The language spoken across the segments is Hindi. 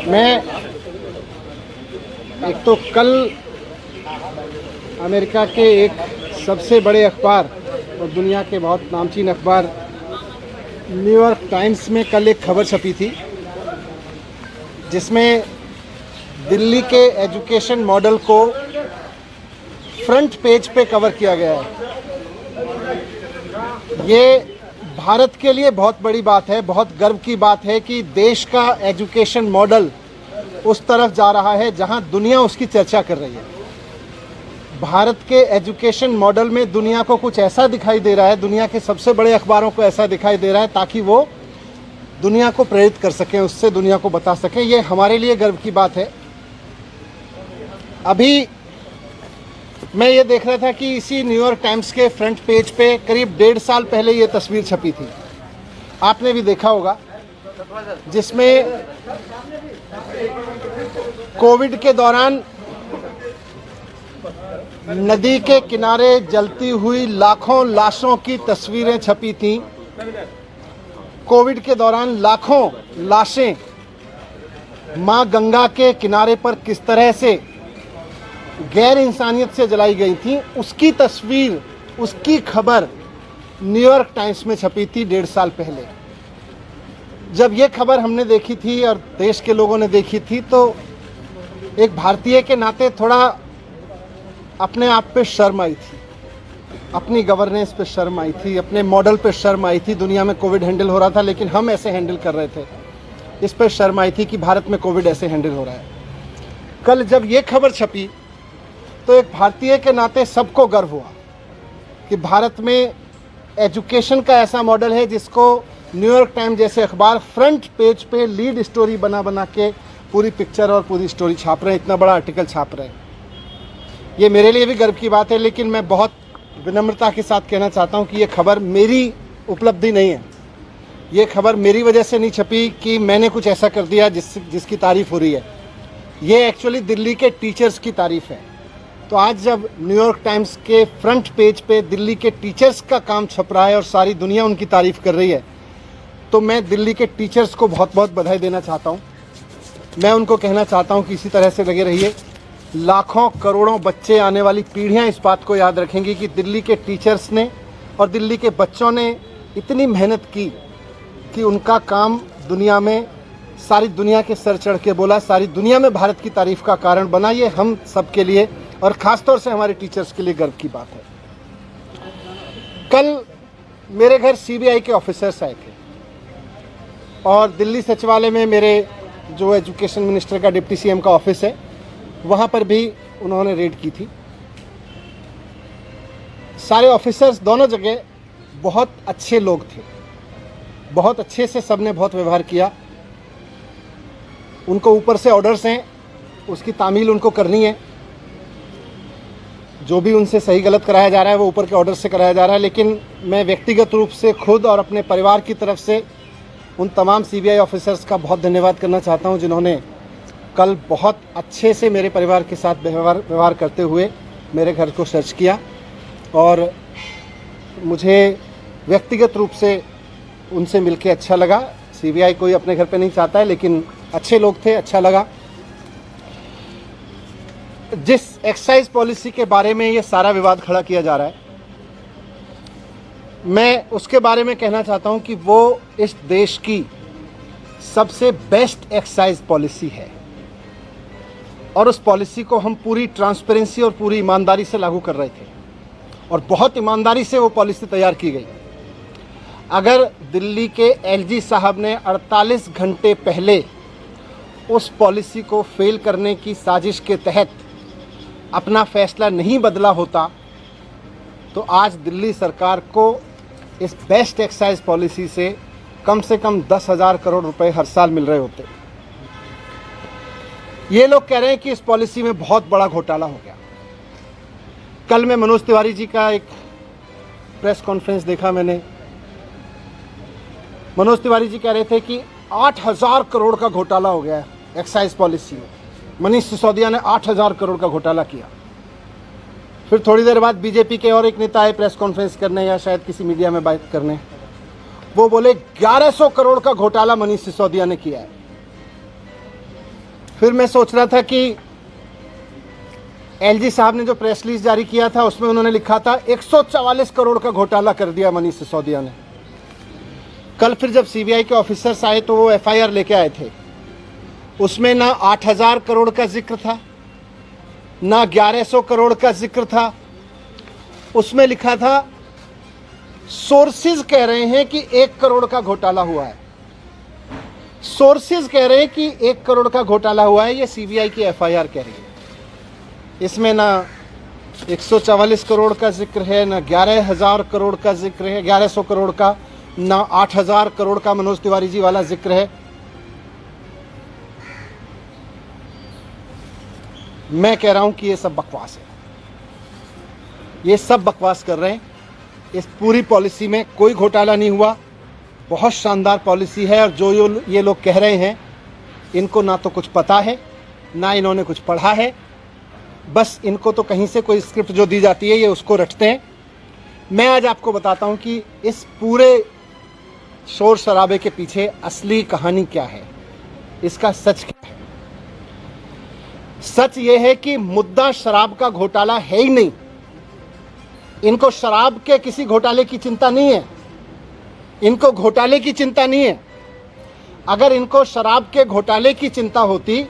मैं एक तो कल अमेरिका के एक सबसे बड़े अखबार और दुनिया के बहुत नामचीन अखबार न्यूयॉर्क टाइम्स में कल एक खबर छपी थी जिसमें दिल्ली के एजुकेशन मॉडल को फ्रंट पेज पे कवर किया गया है। ये भारत के लिए बहुत बड़ी बात है, बहुत गर्व की बात है कि देश का एजुकेशन मॉडल उस तरफ जा रहा है जहां दुनिया उसकी चर्चा कर रही है। भारत के एजुकेशन मॉडल में दुनिया को कुछ ऐसा दिखाई दे रहा है, दुनिया के सबसे बड़े अखबारों को ऐसा दिखाई दे रहा है ताकि वो दुनिया को प्रेरित कर सकें, उससे दुनिया को बता सकें। ये हमारे लिए गर्व की बात है। अभी मैं ये देख रहा था कि इसी न्यूयॉर्क टाइम्स के फ्रंट पेज पे करीब 1.5 साल पहले ये तस्वीर छपी थी, आपने भी देखा होगा, जिसमें कोविड के दौरान नदी के किनारे जलती हुई लाखों लाशों की तस्वीरें छपी थीं। कोविड के दौरान लाखों लाशें मां गंगा के किनारे पर किस तरह से गैर इंसानियत से जलाई गई थी, उसकी तस्वीर, उसकी खबर न्यूयॉर्क टाइम्स में छपी थी 1.5 साल पहले। जब ये खबर हमने देखी थी और देश के लोगों ने देखी थी तो एक भारतीय के नाते थोड़ा अपने आप पे शर्म आई थी, अपनी गवर्नेंस पे शर्म आई थी, अपने मॉडल पे शर्म आई थी। दुनिया में कोविड हैंडल हो रहा था लेकिन हम ऐसे हैंडल कर रहे थे, इस पर शर्म आई थी कि भारत में कोविड ऐसे हैंडल हो रहा है। कल जब ये खबर छपी तो एक भारतीय के नाते सबको गर्व हुआ कि भारत में एजुकेशन का ऐसा मॉडल है जिसको न्यूयॉर्क टाइम्स जैसे अखबार फ्रंट पेज पे लीड स्टोरी बना बना के पूरी पिक्चर और पूरी स्टोरी छाप रहे हैं, इतना बड़ा आर्टिकल छाप रहे हैं। ये मेरे लिए भी गर्व की बात है, लेकिन मैं बहुत विनम्रता के साथ कहना चाहता हूँ कि ये खबर मेरी उपलब्धि नहीं है। ये खबर मेरी वजह से नहीं छपी कि मैंने कुछ ऐसा कर दिया जिसकी तारीफ हो रही है। ये एक्चुअली दिल्ली के टीचर्स की तारीफ है। तो आज जब न्यूयॉर्क टाइम्स के फ्रंट पेज पे दिल्ली के टीचर्स का काम छप रहा है और सारी दुनिया उनकी तारीफ कर रही है, तो मैं दिल्ली के टीचर्स को बहुत बहुत बधाई देना चाहता हूँ। मैं उनको कहना चाहता हूँ कि इसी तरह से लगे रहिए। लाखों करोड़ों बच्चे, आने वाली पीढ़ियाँ इस बात को याद रखेंगी कि दिल्ली के टीचर्स ने और दिल्ली के बच्चों ने इतनी मेहनत की कि उनका काम दुनिया में, सारी दुनिया के सर चढ़ के बोला, सारी दुनिया में भारत की तारीफ का कारण बना। ये हम सब के लिए और ख़ासतौर से हमारे टीचर्स के लिए गर्व की बात है। कल मेरे घर सीबीआई के ऑफिसर्स आए थे और दिल्ली सचिवालय में मेरे जो एजुकेशन मिनिस्टर का, डिप्टी सीएम का ऑफिस है, वहाँ पर भी उन्होंने रेड की थी। सारे ऑफिसर्स दोनों जगह बहुत अच्छे लोग थे, बहुत अच्छे से सबने बहुत व्यवहार किया। उनको ऊपर से ऑर्डर्स हैं, उसकी तामील उनको करनी है। जो भी उनसे सही गलत कराया जा रहा है वो ऊपर के ऑर्डर से कराया जा रहा है। लेकिन मैं व्यक्तिगत रूप से खुद और अपने परिवार की तरफ से उन तमाम सीबीआई ऑफिसर्स का बहुत धन्यवाद करना चाहता हूं जिन्होंने कल बहुत अच्छे से मेरे परिवार के साथ व्यवहार करते हुए मेरे घर को सर्च किया। और मुझे व्यक्तिगत रूप से उनसे मिलके अच्छा लगा। सीबीआई कोई अपने घर पे नहीं चाहता है, लेकिन अच्छे लोग थे, अच्छा लगा। जिस एक्साइज पॉलिसी के बारे में ये सारा विवाद खड़ा किया जा रहा है, मैं उसके बारे में कहना चाहता हूं कि वो इस देश की सबसे बेस्ट एक्साइज पॉलिसी है और उस पॉलिसी को हम पूरी ट्रांसपेरेंसी और पूरी ईमानदारी से लागू कर रहे थे और बहुत ईमानदारी से वो पॉलिसी तैयार की गई। अगर दिल्ली के एलजी साहब ने 48 घंटे पहले उस पॉलिसी को फेल करने की साजिश के तहत अपना फैसला नहीं बदला होता तो आज दिल्ली सरकार को इस बेस्ट एक्साइज पॉलिसी से कम 10,000 करोड़ रुपए हर साल मिल रहे होते। ये लोग कह रहे हैं कि इस पॉलिसी में बहुत बड़ा घोटाला हो गया। कल मैं मनोज तिवारी जी का एक प्रेस कॉन्फ्रेंस देखा मैंने। मनोज तिवारी जी कह रहे थे कि 8,000 करोड़ का घोटाला हो गया है एक्साइज पॉलिसी में। मनीष सिसोदिया ने 8,000 करोड़ का घोटाला किया। फिर थोड़ी देर बाद बीजेपी के और एक नेता आए प्रेस कॉन्फ्रेंस करने या शायद किसी मीडिया में बात करने। वो बोले 1100 करोड़ का घोटाला मनीष सिसोदिया ने किया है। फिर मैं सोच रहा था कि एलजी साहब ने जो प्रेस रिलीज जारी किया था उसमें उन्होंने लिखा था 144 करोड़ का घोटाला कर दिया मनीष सिसोदिया ने। कल फिर जब सीबीआई के ऑफिसर्स आए तो वो एफआईआर लेके आए थे, उसमें ना 8000 करोड़ का जिक्र था, ना 1100 करोड़ का जिक्र था। उसमें लिखा था सोर्सेज कह रहे हैं कि 1 करोड़ का घोटाला हुआ है। सोर्सेज कह रहे हैं कि 1 करोड़ का घोटाला हुआ है, ये सीबीआई की एफआईआर कह रही है। इसमें ना 144 करोड़ का जिक्र है, ना 11000 करोड़ का जिक्र है, 1100 करोड़ का, ना 8000 करोड़ का मनोज तिवारी जी वाला जिक्र है। मैं कह रहा हूं कि ये सब बकवास है, ये सब बकवास कर रहे हैं। इस पूरी पॉलिसी में कोई घोटाला नहीं हुआ, बहुत शानदार पॉलिसी है। और जो ये लोग कह रहे हैं, इनको ना तो कुछ पता है, ना इन्होंने कुछ पढ़ा है, बस इनको तो कहीं से कोई स्क्रिप्ट जो दी जाती है ये उसको रटते हैं। मैं आज आपको बताता हूं कि इस पूरे शोर शराबे के पीछे असली कहानी क्या है, इसका सच क्या है। सच ये है कि मुद्दा शराब का घोटाला है ही नहीं। इनको शराब के किसी घोटाले की चिंता नहीं है, इनको घोटाले की चिंता नहीं है। अगर इनको शराब के घोटाले की चिंता होती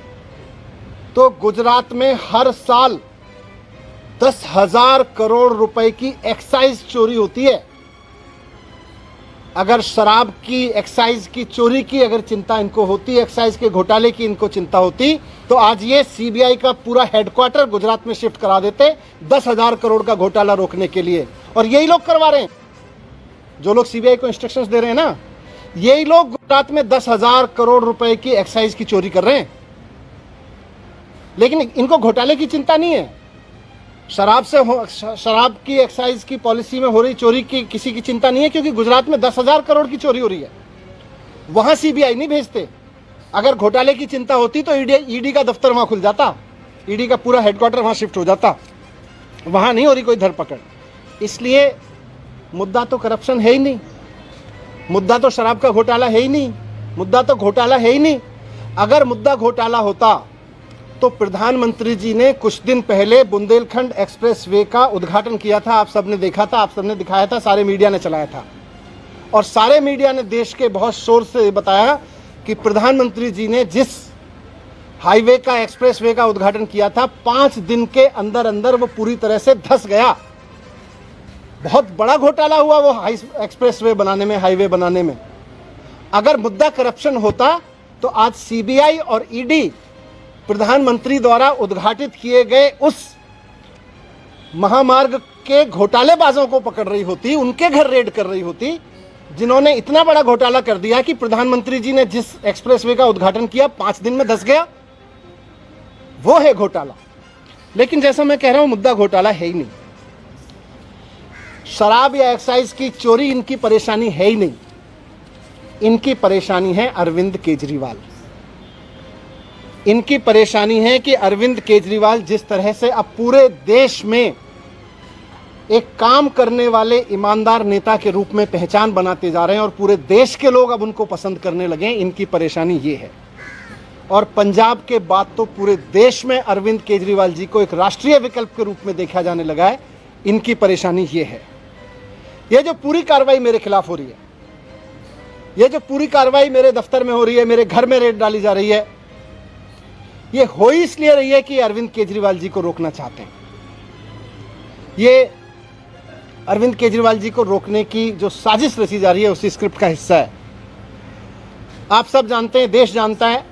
तो गुजरात में हर साल 10,000 करोड़ रुपए की एक्साइज चोरी होती है। अगर शराब की एक्साइज की चोरी की अगर चिंता इनको होती, एक्साइज के घोटाले की इनको चिंता होती, तो आज ये सीबीआई का पूरा हेडक्वार्टर गुजरात में शिफ्ट करा देते 10,000 करोड़ का घोटाला रोकने के लिए। और यही लोग करवा रहे हैं, जो लोग सीबीआई को इंस्ट्रक्शंस दे रहे हैं ना, यही लोग गुजरात में 10,000 करोड़ रुपए की एक्साइज की चोरी कर रहे हैं। लेकिन इनको घोटाले की चिंता नहीं है, शराब की एक्साइज की पॉलिसी में हो रही चोरी की किसी की चिंता नहीं है, क्योंकि गुजरात में 10,000 करोड़ की चोरी हो रही है। वहां सीबीआई नहीं भेजते। अगर घोटाले की चिंता होती तो ईडी का दफ्तर वहां खुल जाता, ईडी का पूरा हेडक्वार्टर वहां शिफ्ट हो जाता। वहां नहीं हो रही कोई धरपकड़। इसलिए मुद्दा तो करप्शन है ही नहीं, मुद्दा तो शराब का घोटाला है ही नहीं, मुद्दा तो घोटाला है ही नहीं। अगर मुद्दा घोटाला होता तो प्रधानमंत्री जी ने कुछ दिन पहले बुंदेलखंड एक्सप्रेसवे का उद्घाटन किया था। आप सबने देखा था, आप सबने दिखाया था, सारे मीडिया ने चलाया था। और सारे मीडिया ने देश के बहुत शोर से बताया कि प्रधानमंत्री जी ने जिस हाईवे का, एक्सप्रेसवे का उद्घाटन किया था, 5 दिन के अंदर अंदर वो पूरी तरह से धंस गया। बहुत बड़ा घोटाला हुआ वो एक्सप्रेसवे बनाने में, हाईवे बनाने में। अगर मुद्दा करप्शन होता तो आज सीबीआई और ईडी प्रधानमंत्री द्वारा उद्घाटित किए गए उस महामार्ग के घोटालेबाजों को पकड़ रही होती, उनके घर रेड कर रही होती, जिन्होंने इतना बड़ा घोटाला कर दिया कि प्रधानमंत्री जी ने जिस एक्सप्रेसवे का उद्घाटन किया 5 दिन में धंस गया। वो है घोटाला। लेकिन जैसा मैं कह रहा हूं, मुद्दा घोटाला है ही नहीं। शराब या एक्साइज की चोरी इनकी परेशानी है ही नहीं। इनकी परेशानी है अरविंद केजरीवाल। इनकी परेशानी है कि अरविंद केजरीवाल जिस तरह से अब पूरे देश में एक काम करने वाले ईमानदार नेता के रूप में पहचान बनाते जा रहे हैं और पूरे देश के लोग अब उनको पसंद करने लगे हैं, इनकी परेशानी ये है। और पंजाब के बाद तो पूरे देश में अरविंद केजरीवाल जी को एक राष्ट्रीय विकल्प के रूप में देखा जाने लगा है। इनकी परेशानी ये है। ये जो पूरी कार्रवाई मेरे खिलाफ हो रही है, ये जो पूरी कार्रवाई मेरे दफ्तर में हो रही है, मेरे घर में रेड डाली जा रही है, ये हो ही इसलिए रही है कि अरविंद केजरीवाल जी को रोकना चाहते हैं। ये अरविंद केजरीवाल जी को रोकने की जो साजिश रची जा रही है उसी स्क्रिप्ट का हिस्सा है। आप सब जानते हैं, देश जानता है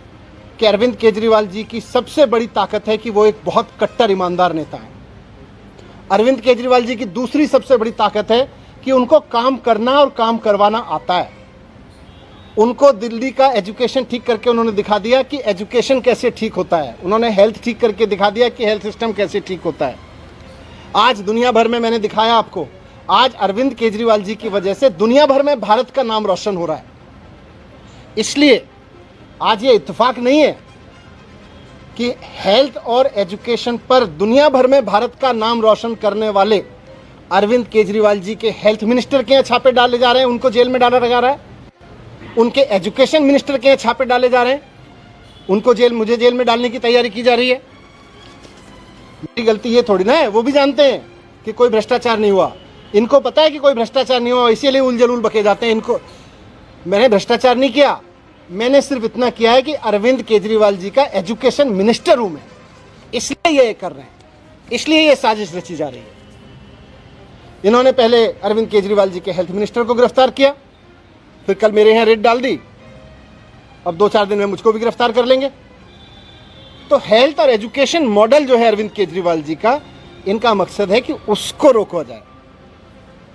कि अरविंद केजरीवाल जी की सबसे बड़ी ताकत है कि वो एक बहुत कट्टर ईमानदार नेता है। अरविंद केजरीवाल जी की दूसरी सबसे बड़ी ताकत है कि उनको काम करना और काम करवाना आता है। उनको दिल्ली का एजुकेशन ठीक करके उन्होंने दिखा दिया कि एजुकेशन कैसे ठीक होता है। उन्होंने हेल्थ ठीक करके दिखा दिया कि हेल्थ सिस्टम कैसे ठीक होता है। आज दुनिया भर में मैंने दिखाया आपको, आज अरविंद केजरीवाल जी की वजह से दुनिया भर में भारत का नाम रोशन हो रहा है। इसलिए आज ये इत्तेफाक नहीं है कि हेल्थ और एजुकेशन पर दुनिया भर में भारत का नाम रोशन करने वाले अरविंद केजरीवाल जी के हेल्थ मिनिस्टर के यहाँ छापे डाले जा रहे हैं, उनको जेल में डाला जा रहा है। उनके एजुकेशन मिनिस्टर के यहाँ छापे डाले जा रहे हैं, उनको मुझे जेल में डालने की तैयारी की जा रही है। मेरी गलती ये थोड़ी ना है, वो भी जानते हैं कि कोई भ्रष्टाचार नहीं हुआ। इनको पता है कि कोई भ्रष्टाचार नहीं हुआ, इसीलिए उलझुल बके जाते हैं। इनको मैंने भ्रष्टाचार नहीं किया, मैंने सिर्फ इतना किया है कि अरविंद केजरीवाल जी का एजुकेशन मिनिस्टर हूं मैं, इसलिए ये कर रहे हैं, इसलिए ये साजिश रची जा रही है। इन्होंने पहले अरविंद केजरीवाल जी के हेल्थ मिनिस्टर को गिरफ्तार किया, फिर कल मेरे यहाँ रेड डाल दी, अब 2-4 दिन में मुझको भी गिरफ्तार कर लेंगे। तो हेल्थ और एजुकेशन मॉडल जो है अरविंद केजरीवाल जी का, इनका मकसद है कि उसको रोका जाए।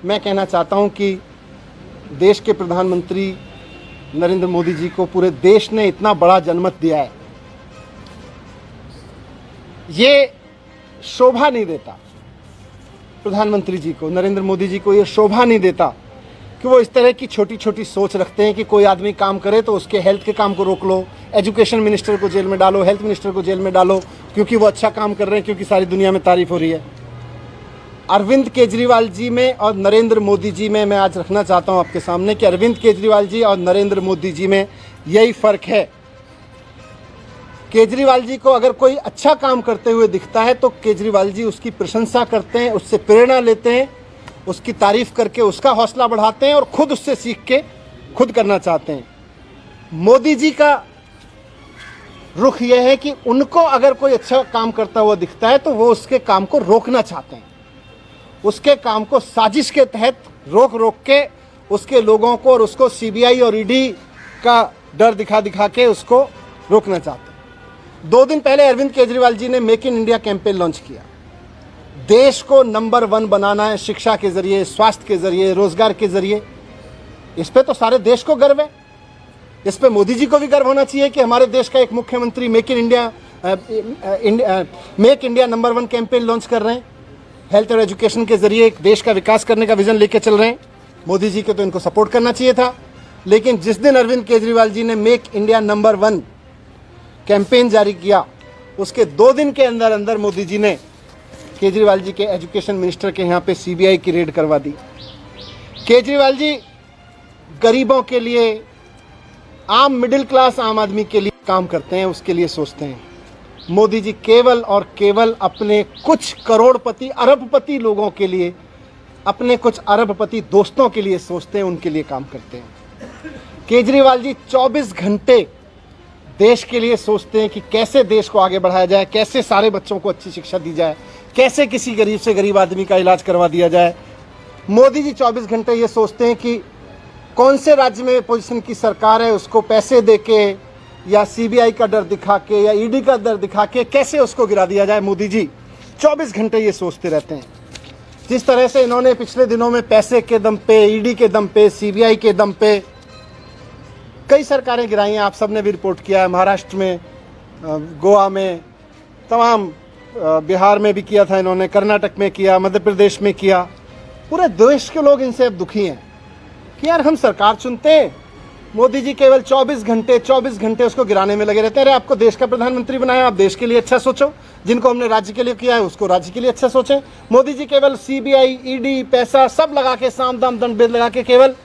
मैं कहना चाहता हूं कि देश के प्रधानमंत्री नरेंद्र मोदी जी को पूरे देश ने इतना बड़ा जनमत दिया है, ये शोभा नहीं देता प्रधानमंत्री जी को, नरेंद्र मोदी जी को ये शोभा नहीं देता कि वो इस तरह की छोटी छोटी सोच रखते हैं कि कोई आदमी काम करे तो उसके हेल्थ के काम को रोक लो, एजुकेशन मिनिस्टर को जेल में डालो, हेल्थ मिनिस्टर को जेल में डालो, क्योंकि वो अच्छा काम कर रहे हैं, क्योंकि सारी दुनिया में तारीफ हो रही है। अरविंद केजरीवाल जी में और नरेंद्र मोदी जी में मैं आज रखना चाहता हूं आपके सामने कि अरविंद केजरीवाल जी और नरेंद्र मोदी जी में यही फर्क है। केजरीवाल जी को अगर कोई अच्छा काम करते हुए दिखता है तो केजरीवाल जी उसकी प्रशंसा करते हैं, उससे प्रेरणा लेते हैं, उसकी तारीफ करके उसका हौसला बढ़ाते हैं और खुद उससे सीख के खुद करना चाहते हैं। मोदी जी का रुख यह है कि उनको अगर कोई अच्छा काम करता हुआ दिखता है तो वो उसके काम को रोकना चाहते हैं, उसके काम को साजिश के तहत रोक के उसके लोगों को और उसको सीबीआई और ईडी का डर दिखा के उसको रोकना चाहते हैं। 2 दिन पहले अरविंद केजरीवाल जी ने make in India campaign launch किया। देश को नंबर 1 बनाना है, शिक्षा के जरिए, स्वास्थ्य के जरिए, रोजगार के जरिए। इस पे तो सारे देश को गर्व है, इस पे मोदी जी को भी गर्व होना चाहिए कि हमारे देश का एक मुख्यमंत्री make India number 1 campaign launch कर रहे हैं, हेल्थ और एजुकेशन के जरिए एक देश का विकास करने का विजन लेके चल रहे हैं। मोदी जी के तो इनको सपोर्ट करना चाहिए था। लेकिन जिस दिन अरविंद केजरीवाल जी ने मेक इंडिया नंबर 1 कैंपेन जारी किया, उसके 2 दिन के अंदर अंदर मोदी जी ने केजरीवाल जी के एजुकेशन मिनिस्टर के यहाँ पे सीबीआई की रेड करवा दी। केजरीवाल जी गरीबों के लिए, आम मिडिल क्लास आम आदमी के लिए काम करते हैं, उसके लिए सोचते हैं। मोदी जी केवल और केवल अपने कुछ करोड़पति अरबपति लोगों के लिए, अपने कुछ अरबपति दोस्तों के लिए सोचते हैं, उनके लिए काम करते हैं। केजरीवाल जी 24 घंटे देश के लिए सोचते हैं कि कैसे देश को आगे बढ़ाया जाए, कैसे सारे बच्चों को अच्छी शिक्षा दी जाए, कैसे किसी गरीब से गरीब आदमी का इलाज करवा दिया जाए। मोदी जी 24 घंटे ये सोचते हैं कि कौन से राज्य में पोजीशन की सरकार है, उसको पैसे देके या सीबीआई का डर दिखा के या ईडी का डर दिखा के कैसे उसको गिरा दिया जाए। मोदी जी 24 घंटे ये सोचते रहते हैं। जिस तरह से इन्होंने पिछले दिनों में पैसे के दम पे, ईडी के दम पे, सीबीआई के दम पे कई सरकारें गिराई हैं, आप सबने भी रिपोर्ट किया है। महाराष्ट्र में, गोवा में, तमाम बिहार में भी किया था इन्होंने, कर्नाटक में किया, मध्य प्रदेश में किया। पूरे देश के लोग इनसे अब दुखी हैं कि यार हम सरकार चुनते हैं, मोदी जी केवल 24 घंटे उसको गिराने में लगे रहते हैं। अरे आपको देश का प्रधानमंत्री बनाया, आप देश के लिए अच्छा सोचो, जिनको हमने राज्य के लिए किया है उसको राज्य के लिए अच्छा सोचें। मोदी जी केवल सीबीआई, ईडी, पैसा सब लगा के, साम दाम दंड भेद लगा के केवल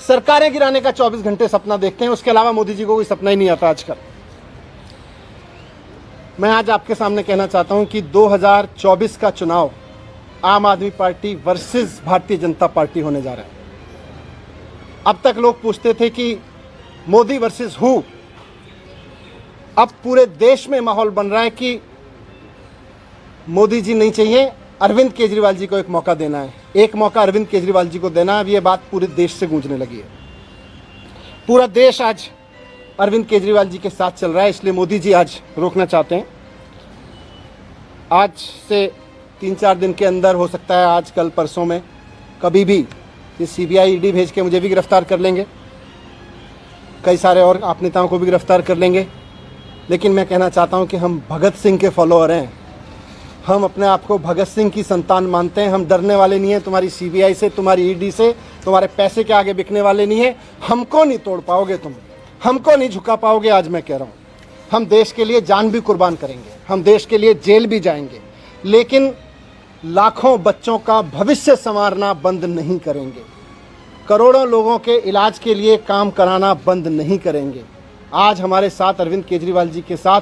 सरकारें गिराने का 24 घंटे सपना देखते हैं। उसके अलावा मोदी जी को कोई सपना ही नहीं आता आजकल। मैं आज आपके सामने कहना चाहता हूं कि 2024 का चुनाव आम आदमी party versus Bharatiya Janata party होने जा रहा है। अब तक लोग पूछते थे कि मोदी वर्सेस हु, अब पूरे देश में माहौल बन रहा है कि मोदी जी नहीं चाहिए, अरविंद केजरीवाल जी को एक मौका देना है, एक मौका अरविंद केजरीवाल जी को देना है। अब ये बात पूरे देश से गूंजने लगी है। पूरा देश आज अरविंद केजरीवाल जी के साथ चल रहा है, इसलिए मोदी जी आज रोकना चाहते हैं। आज से 3-4 दिन के अंदर, हो सकता है आज कल परसों में, कभी भी ये सीबीआई, ईडी भेज के मुझे भी गिरफ्तार कर लेंगे, कई सारे और आप नेताओं को भी गिरफ्तार कर लेंगे। लेकिन मैं कहना चाहता हूं कि हम भगत सिंह के फॉलोअर हैं, हम अपने आप को भगत सिंह की संतान मानते हैं। हम डरने वाले नहीं हैं तुम्हारी सीबीआई से, तुम्हारी ईडी से, तुम्हारे पैसे के आगे बिकने वाले नहीं हैं। हमको नहीं तोड़ पाओगे तुम, हमको नहीं झुका पाओगे। आज मैं कह रहा हूँ, हम देश के लिए जान भी कुर्बान करेंगे, हम देश के लिए जेल भी जाएंगे, लेकिन लाखों बच्चों का भविष्य संवारना बंद नहीं करेंगे, करोड़ों लोगों के इलाज के लिए काम कराना बंद नहीं करेंगे। आज हमारे साथ अरविंद केजरीवाल जी के साथ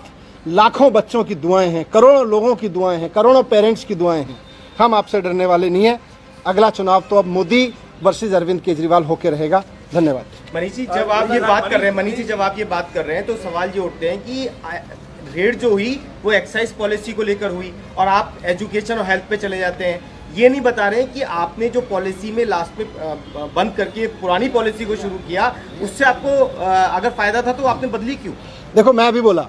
लाखों बच्चों की दुआएं हैं, करोड़ों लोगों की दुआएं हैं, करोड़ों पेरेंट्स की दुआएं हैं। हम आपसे डरने वाले नहीं हैं। अगला चुनाव तो अब मोदी वर्सेस अरविंद केजरीवाल होकर रहेगा। धन्यवाद। मनीष जी, जब आप ये बात कर रहे हैं तो सवाल ये उठते हैं कि रेड जो हुई वो एक्साइज पॉलिसी को लेकर हुई और आप एजुकेशन और हेल्थ पे चले जाते हैं। ये नहीं बता रहे हैं कि आपने जो पॉलिसी में लास्ट में बंद करके पुरानी पॉलिसी को शुरू किया, उससे आपको अगर फायदा था तो आपने बदली क्यों? देखो, मैं अभी बोला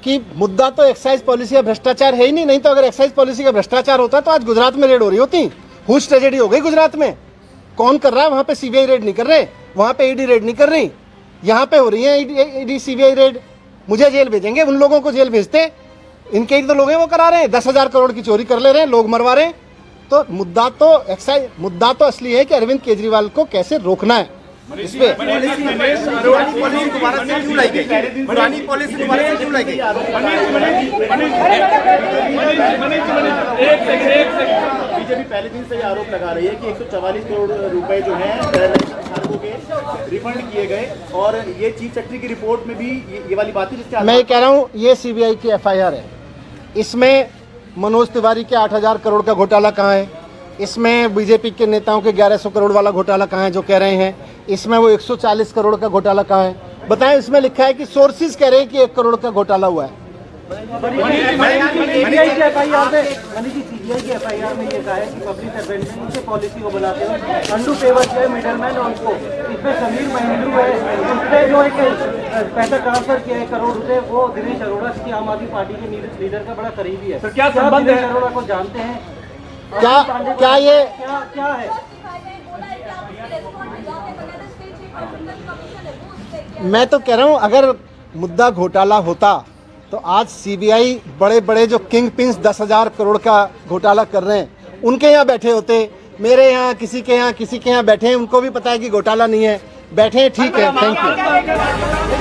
कि मुद्दा तो एक्साइज पॉलिसी का भ्रष्टाचार है ही नहीं तो अगर एक्साइज पॉलिसी का भ्रष्टाचार होता तो आज गुजरात में रेड हो रही होती। हुज ट्रेजेडी हो गई गुजरात में। कौन कर रहा है? वहां पे सीबीआई रेड नहीं कर रहे, वहां पे ईडी रेड नहीं कर रही, यहाँ पे हो रही है ईडी सीबीआई रेड। मुझे जेल भेजेंगे, उन लोगों को जेल भेजते। इनके ही तो लोग हैं वो करा रहे हैं, 10,000 करोड़ की चोरी कर ले रहे हैं, लोग मरवा रहे हैं। तो मुद्दा तो असली है कि अरविंद केजरीवाल को कैसे रोकना है। इस पे पुरानी पॉलिसी दोबारा से क्यों लाई गई? पुरानी पॉलिसी दोबारा से क्यों लाई गई? बीजेपी पहले दिन से ये आरोप लगा रही है कि 144 करोड़ रुपए जो हैं किसानों के रिफंड किए गए और ये चीफ सेक्रेटरी की रिपोर्ट में भी ये वाली बात है जिसके मैं ये कह रहा हूँ, ये सीबीआई की एफआईआर है। इसमें मनोज तिवारी के 8,000 करोड़ का घोटाला कहाँ है? इसमें बीजेपी के नेताओं के 1100 करोड़ वाला घोटाला कहाँ है जो कह रहे हैं? इसमें वो 140 करोड़ का घोटाला कहाँ है? बताएं। इसमें लिखा है कि सोर्सेज कह रहे हैं कि 1 करोड़ का घोटाला हुआ है। सीबीआई की एफआईआर में ये कहा है कि पब्लिक सर्वेंट ने इनसे पॉलिसी को बुलाते हैं अंडू फेवर किया है मिडलमैन और उनको इसमें समीर महेंद्रू है, उसने जो एक पैसा ट्रांसफर किया 1 करोड़ रुपए, वो दिनेश अरोड़ा की आम आदमी पार्टी के लीडर का बड़ा करीबी है। तो क्या संबंध है? अरोड़ा को जानते हैं? क्या ये क्या है? मैं तो कह रहा हूं, अगर मुद्दा घोटाला होता तो आज सीबीआई बड़े बड़े जो किंग पिंस 10,000 करोड़ का घोटाला कर रहे हैं उनके यहाँ बैठे होते। मेरे यहाँ किसी के यहाँ बैठे हैं, उनको भी पता है कि घोटाला नहीं है, बैठे हैं, ठीक है, थैंक यू।